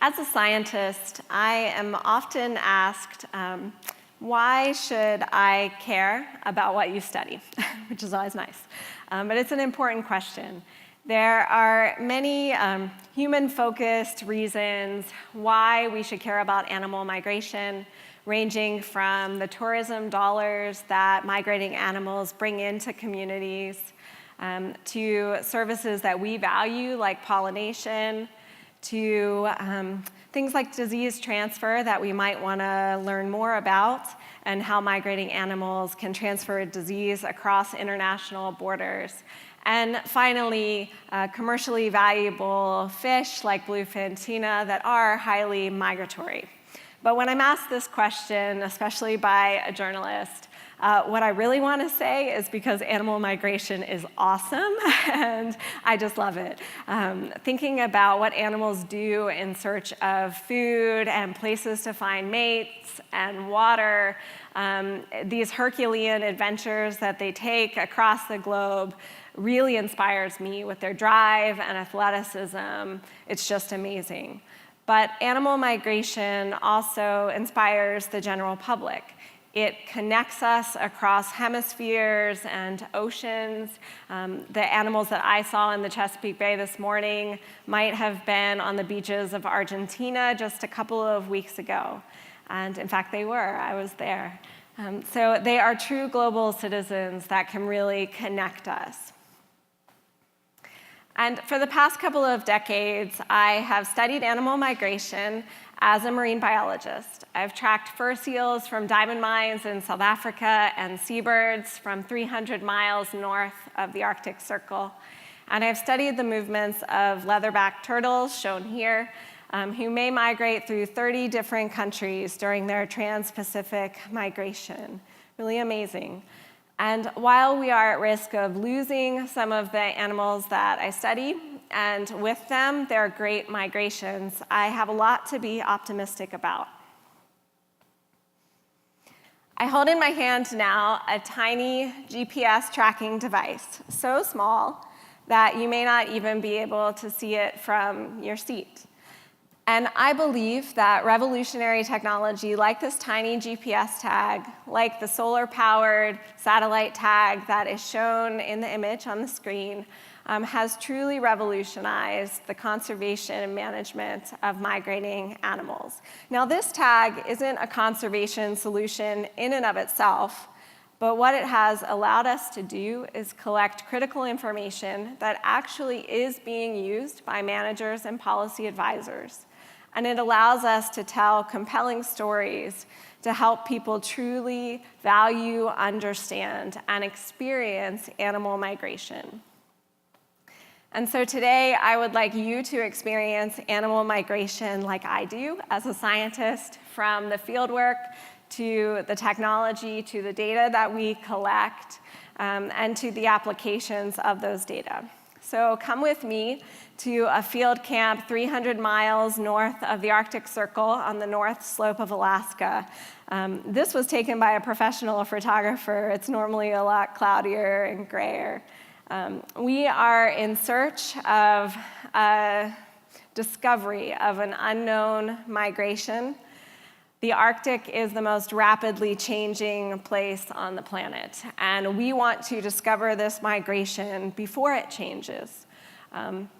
As a scientist, I am often asked, why should I care about what you study? Which is always nice. But it's an important question. There are many human-focused reasons why we should care about animal migration, ranging from the tourism dollars that migrating animals bring into communities, to services that we value, like pollination, to things like disease transfer that we might want to learn more about, and how migrating animals can transfer disease across international borders. And finally, commercially valuable fish like bluefin tuna that are highly migratory. But when I'm asked this question, especially by a journalist, what I really want to say is because animal migration is awesome, and I just love it. Thinking about what animals do in search of food and places to find mates and water, these Herculean adventures that they take across the globe really inspires me with their drive and athleticism. It's just amazing. But animal migration also inspires the general public. It connects us across hemispheres and oceans. The animals that I saw in the Chesapeake Bay this morning might have been on the beaches of Argentina just a couple of weeks ago. And in fact, they were. I was there. So they are true global citizens that can really connect us. And for the past couple of decades, I have studied animal migration as a marine biologist. I've tracked fur seals from diamond mines in South Africa and seabirds from 300 miles north of the Arctic Circle. And I've studied the movements of leatherback turtles, shown here, who may migrate through 30 different countries during their trans-Pacific migration. Really amazing. And while we are at risk of losing some of the animals that I study, and with them, their great migrations, I have a lot to be optimistic about. I hold in my hand now a tiny GPS tracking device, so small that you may not even be able to see it from your seat. And I believe that revolutionary technology like this tiny GPS tag, like the solar-powered satellite tag that is shown in the image on the screen, has truly revolutionized the conservation and management of migrating animals. Now, this tag isn't a conservation solution in and of itself, but what it has allowed us to do is collect critical information that actually is being used by managers and policy advisors. And it allows us to tell compelling stories to help people truly value, understand, and experience animal migration. And so today, I would like you to experience animal migration like I do as a scientist, from the fieldwork to the technology to the data that we collect, and to the applications of those data. So come with me to a field camp 300 miles north of the Arctic Circle on the north slope of Alaska. This was taken by a professional photographer. It's normally a lot cloudier and grayer. We are in search of a discovery of an unknown migration. The Arctic is the most rapidly changing place on the planet, and we want to discover this migration before it changes.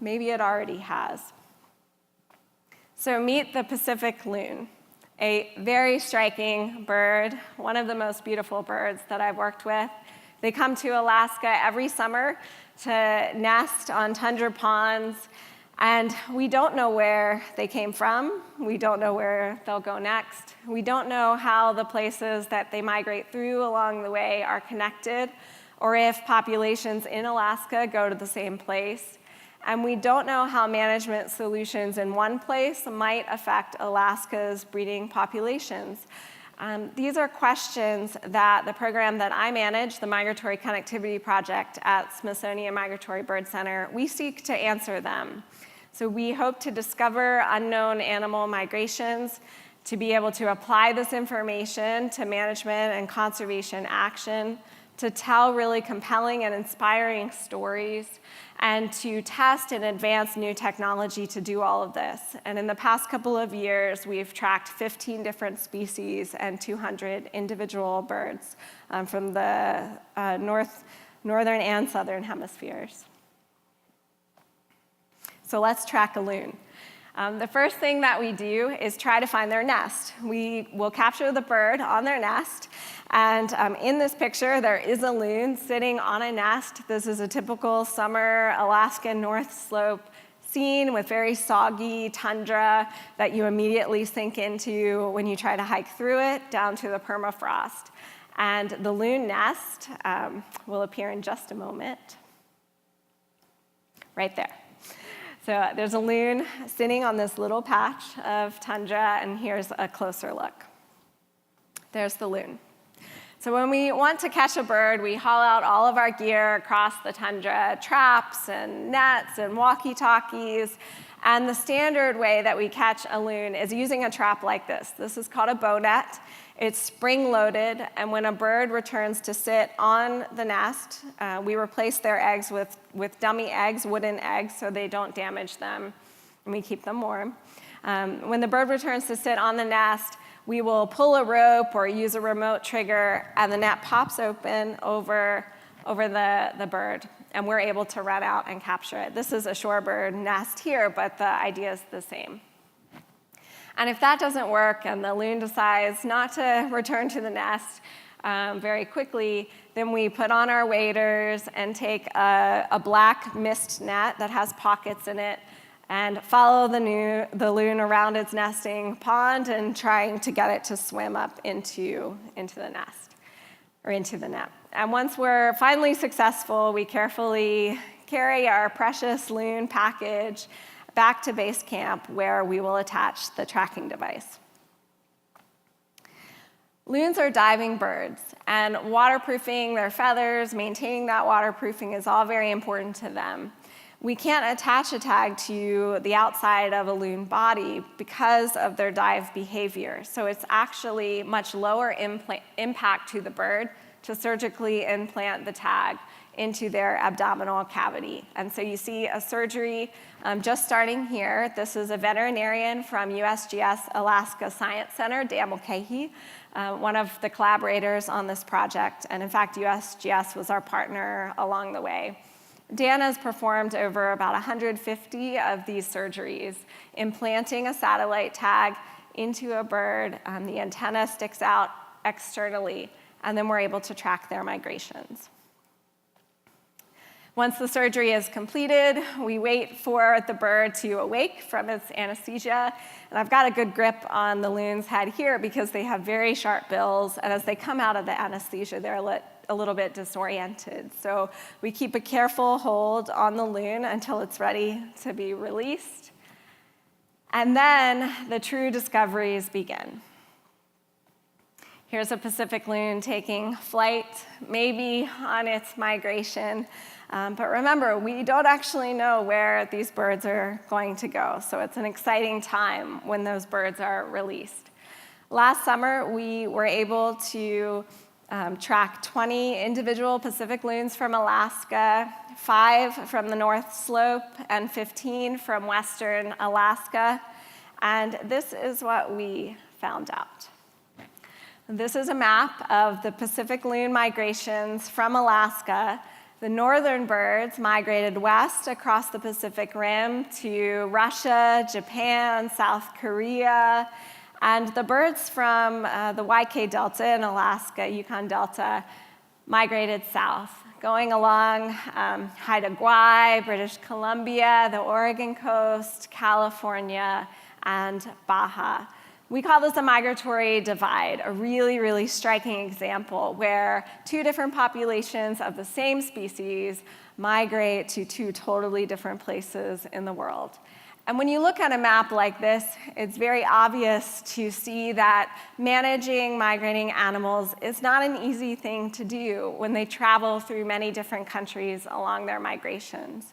Maybe it already has. So meet the Pacific loon, a very striking bird, one of the most beautiful birds that I've worked with. They come to Alaska every summer to nest on tundra ponds, and we don't know where they came from. We don't know where they'll go next. We don't know how the places that they migrate through along the way are connected, or if populations in Alaska go to the same place. And we don't know how management solutions in one place might affect Alaska's breeding populations. These are questions that the program that I manage, the Migratory Connectivity Project at Smithsonian Migratory Bird Center, we seek to answer them. So we hope to discover unknown animal migrations, to be able to apply this information to management and conservation action, to tell really compelling and inspiring stories, and to test and advance new technology to do all of this. And in the past couple of years, we've tracked 15 different species and 200 individual birds from the northern and southern hemispheres. So let's track a loon. The first thing that we do is try to find their nest. We will capture the bird on their nest, and in this picture, there is a loon sitting on a nest. This is a typical summer Alaskan North Slope scene with very soggy tundra that you immediately sink into when you try to hike through it down to the permafrost. And the loon nest will appear in just a moment. Right there. So there's a loon sitting on this little patch of tundra, and here's a closer look. There's the loon. So when we want to catch a bird, we haul out all of our gear across the tundra, traps and nets and walkie-talkies, and the standard way that we catch a loon is using a trap like this. This is called a bow net. It's spring-loaded, and when a bird returns to sit on the nest, we replace their eggs with dummy eggs, wooden eggs, so they don't damage them, and we keep them warm. When the bird returns to sit on the nest, we will pull a rope or use a remote trigger, and the net pops open over the bird, and we're able to run out and capture it. This is a shorebird nest here, but the idea is the same. And if that doesn't work and the loon decides not to return to the nest very quickly, then we put on our waders and take a black mist net that has pockets in it and follow the loon around its nesting pond and trying to get it to swim up into the nest or into the net. And once we're finally successful, we carefully carry our precious loon package back to base camp, where we will attach the tracking device. Loons are diving birds, and waterproofing their feathers, maintaining that waterproofing is all very important to them. We can't attach a tag to the outside of a loon body because of their dive behavior, so it's actually much lower impact to the bird to surgically implant the tag into their abdominal cavity. And so you see a surgery just starting here. This is a veterinarian from USGS Alaska Science Center, Dan Mulcahy, one of the collaborators on this project. And in fact, USGS was our partner along the way. Dan has performed over about 150 of these surgeries, implanting a satellite tag into a bird. The antenna sticks out externally, and then we're able to track their migrations. Once the surgery is completed, we wait for the bird to awake from its anesthesia. And I've got a good grip on the loon's head here because they have very sharp bills, and as they come out of the anesthesia, they're a little bit disoriented. So we keep a careful hold on the loon until it's ready to be released. And then the true discoveries begin. Here's a Pacific loon taking flight, maybe on its migration. But remember, we don't actually know where these birds are going to go, so it's an exciting time when those birds are released. Last summer, we were able to track 20 individual Pacific loons from Alaska, 5 from the North Slope, and 15 from Western Alaska. And this is what we found out. This is a map of the Pacific loon migrations from Alaska. The northern birds migrated west across the Pacific Rim to Russia, Japan, South Korea, and the birds from the YK Delta in Alaska, Yukon Delta, migrated south, going along Haida Gwaii, British Columbia, the Oregon coast, California, and Baja. We call this a migratory divide, a really, really striking example where 2 different populations of the same species migrate to 2 totally different places in the world. And when you look at a map like this, it's very obvious to see that managing migrating animals is not an easy thing to do when they travel through many different countries along their migrations.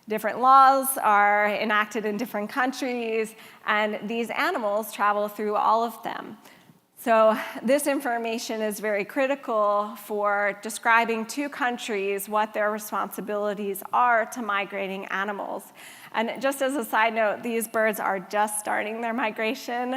Different laws are enacted in different countries, and these animals travel through all of them. So this information is very critical for describing to countries what their responsibilities are to migrating animals. And just as a side note, these birds are just starting their migration.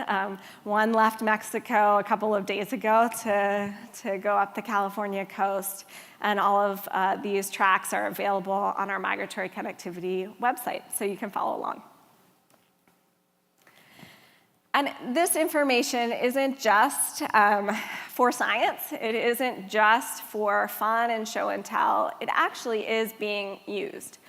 One left Mexico a couple of days ago to go up the California coast, and all of these tracks are available on our migratory connectivity website, so you can follow along. And this information isn't just for science. It isn't just for fun and show and tell. It actually is being used.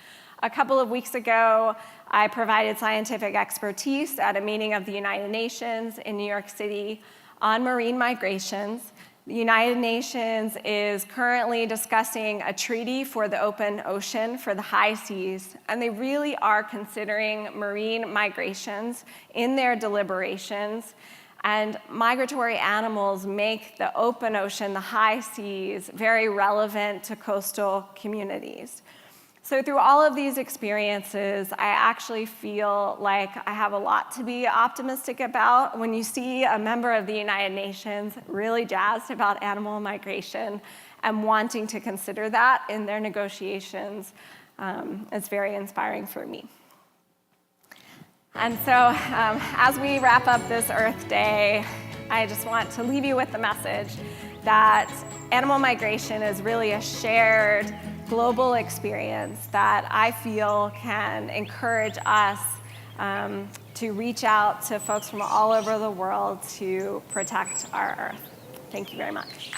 A couple of weeks ago, I provided scientific expertise at a meeting of the United Nations in New York City on marine migrations. The United Nations is currently discussing a treaty for the open ocean for the high seas, and they really are considering marine migrations in their deliberations. And migratory animals make the open ocean, the high seas, very relevant to coastal communities. So through all of these experiences, I actually feel like I have a lot to be optimistic about. When you see a member of the United Nations really jazzed about animal migration and wanting to consider that in their negotiations, it's very inspiring for me. And so as we wrap up this Earth Day, I just want to leave you with the message that animal migration is really a shared global experience that I feel can encourage us to reach out to folks from all over the world to protect our Earth. Thank you very much.